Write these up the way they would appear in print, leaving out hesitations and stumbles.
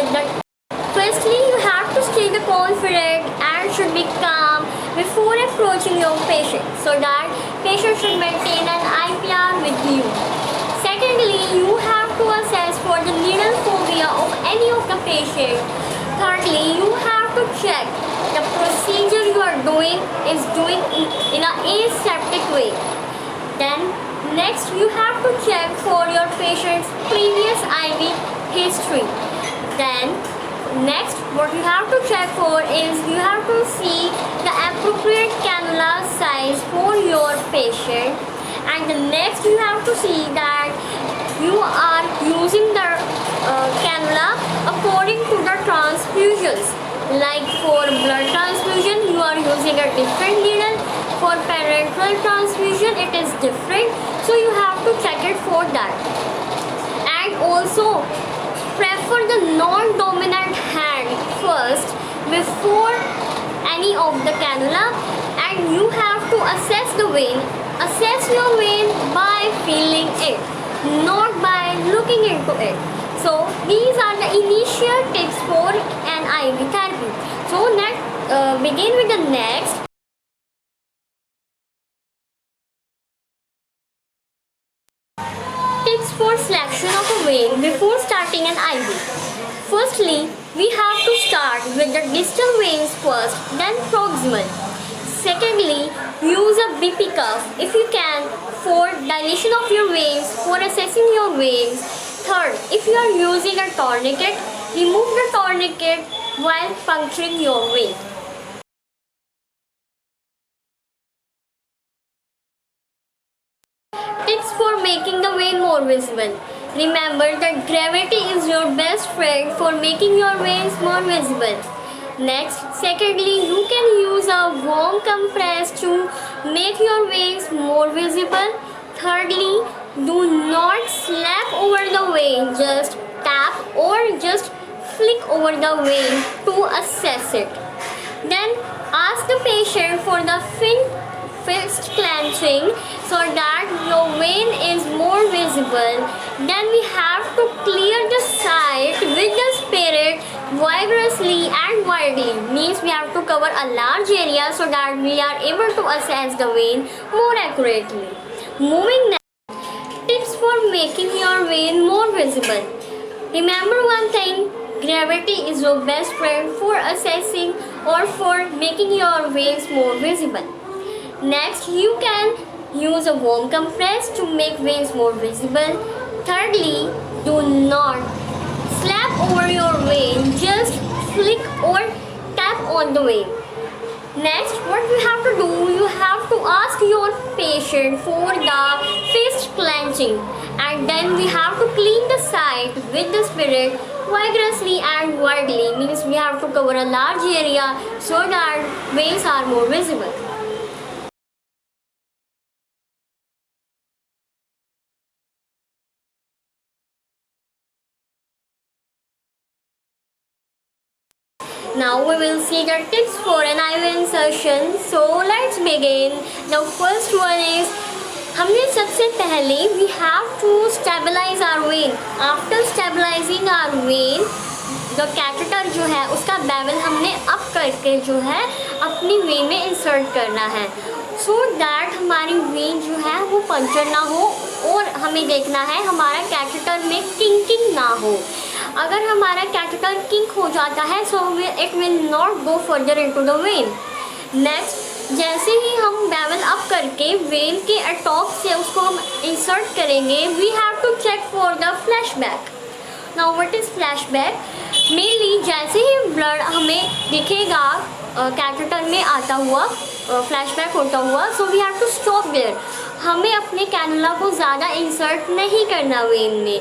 with the. Firstly, you have to stay confident and should be calm before approaching your patient so that patient should maintain an IPR with you. Secondly, you have to assess for the needle phobia of any of the patient. Thirdly, you have to check the procedure you are doing is doing in an aseptic way. Then next you have to check for your patient's previous IV history. Then next what you have to check for is you have to see the appropriate cannula size for your patient, and the next you have to see that you are using the cannula according to the transfusions. Like for blood transfusion you are using a different needle, for parenteral transfusion it is different, so you have to check it for that. And also prefer the non-dominant hand first before any of the cannula, and you have to assess the vein. Assess your vein by feeling it, not by looking into it. So these are the initial tips for an IV therapy. So let's begin with the next. Tips for selection of a vein before starting an IV. Firstly, we have to start with the distal veins first, then proximal. Secondly, use a BP cuff if you can for dilation of your veins, for assessing your veins. Third, if you are using a tourniquet, remove the tourniquet while puncturing your vein. Tips for making the vein more visible. Remember that gravity is your best friend for making your veins more visible. Next, secondly, you can use a warm compress to make your veins more visible. Thirdly, do not slap over the vein, just tap or just flick over the vein to assess it. Then ask the patient for the fist clenching so that your vein is more visible. Then we have to clear the site with the spirit vigorously and widely. Means we have to cover a large area so that we are able to assess the vein more accurately. Moving next, tips for making your vein more visible. Remember one thing, gravity is your best friend for assessing or for making your veins more visible. Next, you can use a warm compress to make veins more visible. Thirdly, do not slap over your vein, just flick or tap on the vein. Next, what you have to do, you have to ask your patient for the fist clenching, and then we have to clean the site with the spirit vigorously and widely. Means we have to cover a large area so that veins are more visible. Now we will see the tips for an IV insertion. So let's begin. The first one is, हमने सबसे पहले we have to stabilize our vein. After stabilizing our vein, the catheter जो है उसका bevel हमने up करके जो है अपनी vein में insert करना है, so that हमारी vein जो है वो पंचर ना हो, और हमें देखना है हमारा catheter में kinking ना हो. अगर हमारा कैथेटर किंक हो जाता है so it will not go further into the vein. Next, जैसे ही हम बेवल अप करके वेन के अटॉप से उसको हम इंसर्ट करेंगे, we have to check for the flashback. Now what is flashback? Mainly जैसे ही ब्लड हमें दिखेगा कैथेटर में आता हुआ, फ्लैशबैक होता हुआ, so we have to stop there. हमें अपने कैनुला को ज़्यादा इंसर्ट नहीं करना वेन में,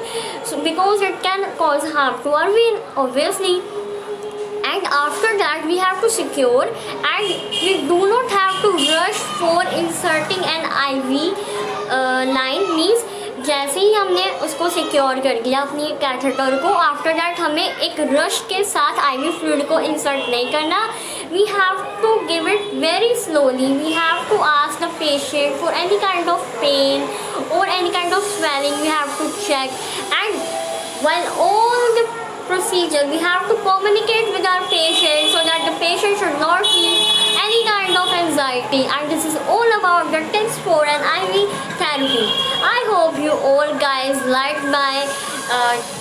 so because it can cause harm to our vein obviously. And after that we have to secure and we do not have to rush for inserting an IV line. Means जैसे ही हमने उसको secure कर दिया अपनी catheter को, after that हमें एक रश के साथ IV फ्लूइड को इंसर्ट नहीं करना. We have to give it very slowly. We have to ask the patient for any kind of pain or any kind of swelling. We have to check, and while all the procedure. We have to communicate with our patient so that the patient should not feel any kind of anxiety. And this is all about the tips for an IV therapy. I hope you all guys liked my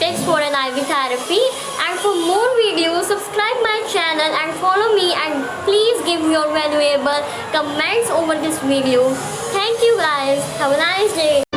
tips for an IV therapy. And for more videos, subscribe my channel and follow me, and please give your valuable comments over this video. Thank you guys. Have a nice day.